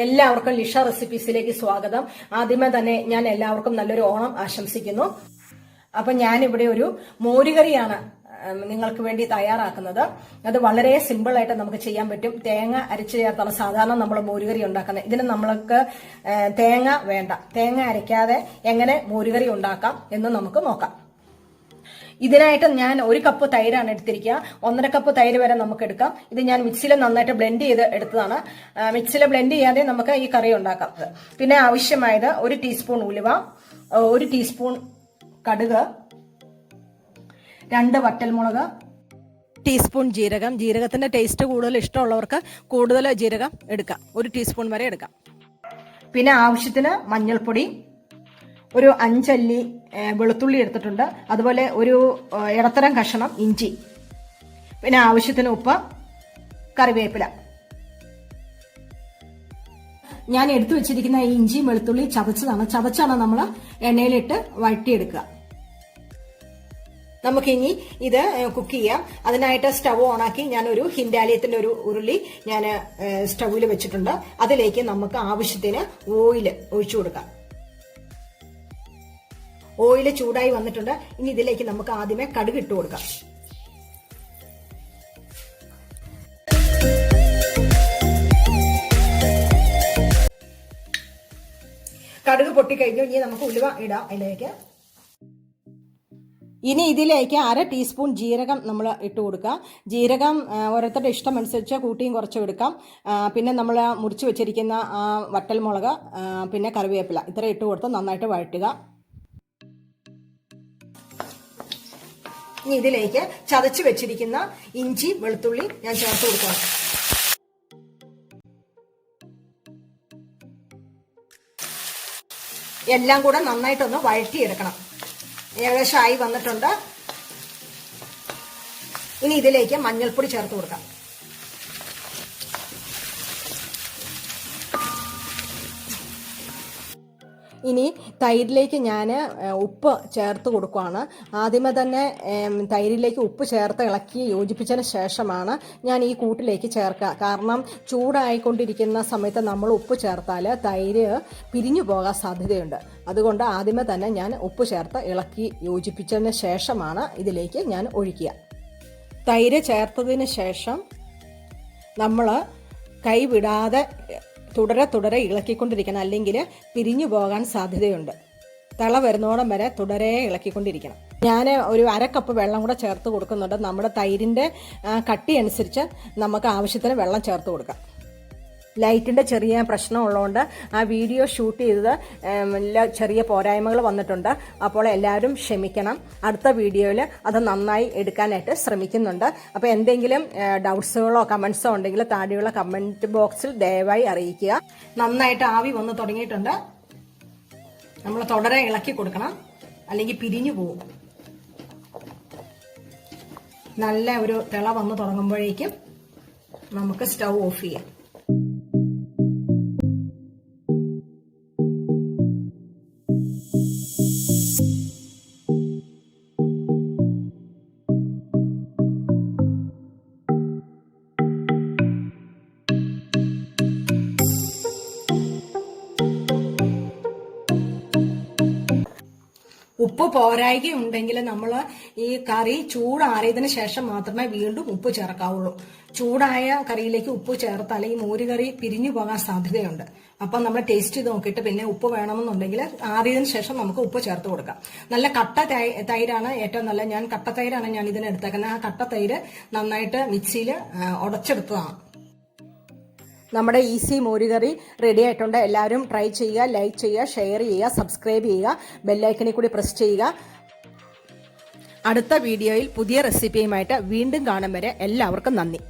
എല്ലാവർക്കും ലിഷ റെസിപ്പീസിലേക്ക് സ്വാഗതം. ആദ്യമേ തന്നെ ഞാൻ എല്ലാവർക്കും നല്ലൊരു ഓണം ആശംസിക്കുന്നു. അപ്പൊ ഞാനിവിടെ ഒരു മോരുകറിയാണ് നിങ്ങൾക്ക് വേണ്ടി തയ്യാറാക്കുന്നത്. അത് വളരെ സിമ്പിൾ ആയിട്ട് നമുക്ക് ചെയ്യാൻ പറ്റും. തേങ്ങ അരച്ചു ചേർത്താണ് സാധാരണ നമ്മൾ മോരുകറി ഉണ്ടാക്കുന്നത്. ഇതിന് നമ്മൾക്ക് തേങ്ങ വേണ്ട. തേങ്ങ അരയ്ക്കാതെ എങ്ങനെ മോരുകറി ഉണ്ടാക്കാം എന്ന് നമുക്ക് നോക്കാം. ഇതിനായിട്ട് ഞാൻ 1 കപ്പ് തൈരാണ് എടുത്തിരിക്കുക. 1.5 കപ്പ് തൈര് വരെ നമുക്ക് എടുക്കാം. ഇത് ഞാൻ മിക്സിയിൽ നന്നായിട്ട് ബ്ലെൻഡ് ചെയ്ത് എടുത്തതാണ്. മിക്സിയിൽ ബ്ലെൻഡ് ചെയ്യാതെ നമുക്ക് ഈ കറി ഉണ്ടാക്കാം. പിന്നെ ആവശ്യമായത് 1 ടീസ്പൂൺ ഉലുവ, 1 ടീസ്പൂൺ കടുക്, 2 വറ്റൽമുളക്, ടീസ്പൂൺ ജീരകം. ജീരകത്തിന്റെ ടേസ്റ്റ് കൂടുതൽ ഇഷ്ടമുള്ളവർക്ക് കൂടുതൽ ജീരകം എടുക്കാം. 1 ടീസ്പൂൺ വരെ എടുക്കാം. പിന്നെ ആവശ്യത്തിന് മഞ്ഞൾപ്പൊടി, ഒരു 5 അല്ലി വെളുത്തുള്ളി എടുത്തിട്ടുണ്ട്. അതുപോലെ ഒരു ഇടത്തരം കഷണം ഇഞ്ചി, പിന്നെ ആവശ്യത്തിന് ഉപ്പ്, കറിവേപ്പില. ഞാൻ എടുത്തു വെച്ചിരിക്കുന്ന ഈ ഇഞ്ചിയും വെളുത്തുള്ളി ചതച്ചാണ് നമ്മൾ എണ്ണയിലിട്ട് വഴറ്റിയെടുക്കുക. നമുക്കിനി ഇത് കുക്ക് ചെയ്യാം. അതിനായിട്ട് സ്റ്റവ് ഓണാക്കി ഞാൻ ഒരു ഹിൻഡാലിയത്തിന്റെ ഒരു ഉരുളി ഞാൻ സ്റ്റൗവിൽ വെച്ചിട്ടുണ്ട്. അതിലേക്ക് നമുക്ക് ആവശ്യത്തിന് ഓയിൽ ഒഴിച്ചു കൊടുക്കാം. ഓയിൽ ചൂടായി വന്നിട്ടുണ്ട്. ഇനി ഇതിലേക്ക് നമുക്ക് ആദ്യമേ കടുക് ഇട്ട് കൊടുക്കാം. കടുക് പൊട്ടിക്കഴിഞ്ഞു. ഇനി നമുക്ക് ഉലുവ ഇടാം അതിലേക്ക്. ഇനി ഇതിലേക്ക് 1/2 ടീസ്പൂൺ ജീരകം നമ്മൾ ഇട്ട് കൊടുക്കുക. ജീരകം ഓരോരുത്തരുടെ ഇഷ്ടം അനുസരിച്ച് കൂട്ടിയും കുറച്ചും എടുക്കാം. പിന്നെ നമ്മൾ മുറിച്ച് വെച്ചിരിക്കുന്ന വറ്റൽമുളക്, പിന്നെ കറിവേപ്പില ഇത്ര ഇട്ട് കൊടുത്ത് നന്നായിട്ട് വഴറ്റുക. ഇനി ഇതിലേക്ക് ചതച്ച് വെച്ചിരിക്കുന്ന ഇഞ്ചി വെളുത്തുള്ളി ഞാൻ ചേർത്ത് കൊടുക്കണം. എല്ലാം കൂടെ നന്നായിട്ടൊന്ന് വഴറ്റിയെടുക്കണം. ഏകദേശം ആയി വന്നിട്ടുണ്ട്. ഇനി ഇതിലേക്ക് മഞ്ഞൾപ്പൊടി ചേർത്ത് കൊടുക്കാം. ഇനി തൈരിലേക്ക് ഞാൻ ഉപ്പ് ചേർത്ത് കൊടുക്കുകയാണ്. ആദ്യമേ തന്നെ തൈരിലേക്ക് ഉപ്പ് ചേർത്ത് ഇളക്കി യോജിപ്പിച്ചതിന് ശേഷമാണ് ഞാൻ ഈ കൂട്ടിലേക്ക് ചേർക്കുക. കാരണം ചൂടായിക്കൊണ്ടിരിക്കുന്ന സമയത്ത് നമ്മൾ ഉപ്പ് ചേർത്താൽ തൈര് പിരിഞ്ഞു പോകാൻ സാധ്യതയുണ്ട്. അതുകൊണ്ട് ആദ്യമേ തന്നെ ഞാൻ ഉപ്പ് ചേർത്ത് ഇളക്കി യോജിപ്പിച്ചതിന് ശേഷമാണ് ഇതിലേക്ക് ഞാൻ ഒഴിക്കുക. തൈര് ചേർത്തതിന് ശേഷം നമ്മൾ കൈ വിടാതെ തുടരെ ഇളക്കിക്കൊണ്ടിരിക്കണം. അല്ലെങ്കിൽ പിരിഞ്ഞു പോകാൻ സാധ്യതയുണ്ട്. തിള വരുന്നോടം വരെ തുടരെ ഇളക്കിക്കൊണ്ടിരിക്കണം. ഞാൻ ഒരു 1/2 കപ്പ് വെള്ളം കൂടെ ചേർത്ത് കൊടുക്കുന്നുണ്ട്. നമ്മുടെ തൈരിൻ്റെ കട്ടി അനുസരിച്ച് നമുക്ക് ആവശ്യത്തിന് വെള്ളം ചേർത്ത് കൊടുക്കാം. ലൈറ്റിൻ്റെ ചെറിയ പ്രശ്നമുള്ളതുകൊണ്ട് ആ വീഡിയോ ഷൂട്ട് ചെയ്തത് ചെറിയ പോരായ്മകൾ വന്നിട്ടുണ്ട്. അപ്പോൾ എല്ലാവരും ക്ഷമിക്കണം. അടുത്ത വീഡിയോയിൽ അത് നന്നായി എടുക്കാനായിട്ട് ശ്രമിക്കുന്നുണ്ട്. അപ്പോൾ എന്തെങ്കിലും ഡൗട്ട്സുകളോ കമൻസോ ഉണ്ടെങ്കിൽ താഴെയുള്ള കമൻറ്റ് ബോക്സിൽ ദയവായി അറിയിക്കുക. നന്നായിട്ട് ആവി വന്ന് തുടങ്ങിയിട്ടുണ്ട്. നമ്മൾ തുടരെ ഇളക്കി കൊടുക്കണം, അല്ലെങ്കിൽ പിരിഞ്ഞു പോകും. നല്ല ഒരു തിള വന്ന് തുടങ്ങുമ്പോഴേക്കും നമുക്ക് സ്റ്റൗ ഓഫ് ചെയ്യാം. ഉപ്പ് പോരായ്കയുണ്ടെങ്കിൽ നമ്മൾ ഈ കറി ചൂടാറിയതിന് ശേഷം മാത്രമേ വീണ്ടും ഉപ്പ് ചേർക്കാവുള്ളൂ. ചൂടായ കറിയിലേക്ക് ഉപ്പ് ചേർത്താൽ ഈ മോരുകറി പിരിഞ്ഞു പോകാൻ സാധ്യതയുണ്ട്. അപ്പം നമ്മൾ ടേസ്റ്റ് ചെയ്ത് നോക്കിയിട്ട് പിന്നെ ഉപ്പ് വേണമെന്നുണ്ടെങ്കിൽ ആറിയതിനു ശേഷം നമുക്ക് ഉപ്പ് ചേർത്ത് കൊടുക്കാം. നല്ല കട്ട തൈരാണ് ഏറ്റവും നല്ല. ഞാൻ കട്ട തൈരാണ് ഞാൻ ഇതിനെടുത്തേക്കുന്നത്. ആ കട്ട തൈര് നന്നായിട്ട് മിക്സിയിൽ ഉടച്ചെടുത്തതാണ്. നമ്മുടെ ഈസി മോരുകറി റെഡി ആയിട്ടുണ്ട്. എല്ലാവരും ട്രൈ ചെയ്യുക, ലൈക്ക് ചെയ്യുക, ഷെയർ ചെയ്യുക, സബ്സ്ക്രൈബ് ചെയ്യുക, ബെല്ലൈക്കണിൽ കൂടി പ്രസ് ചെയ്യുക. അടുത്ത വീഡിയോയിൽ പുതിയ റെസിപ്പിയുമായിട്ട് വീണ്ടും കാണും വരെ എല്ലാവർക്കും നന്ദി.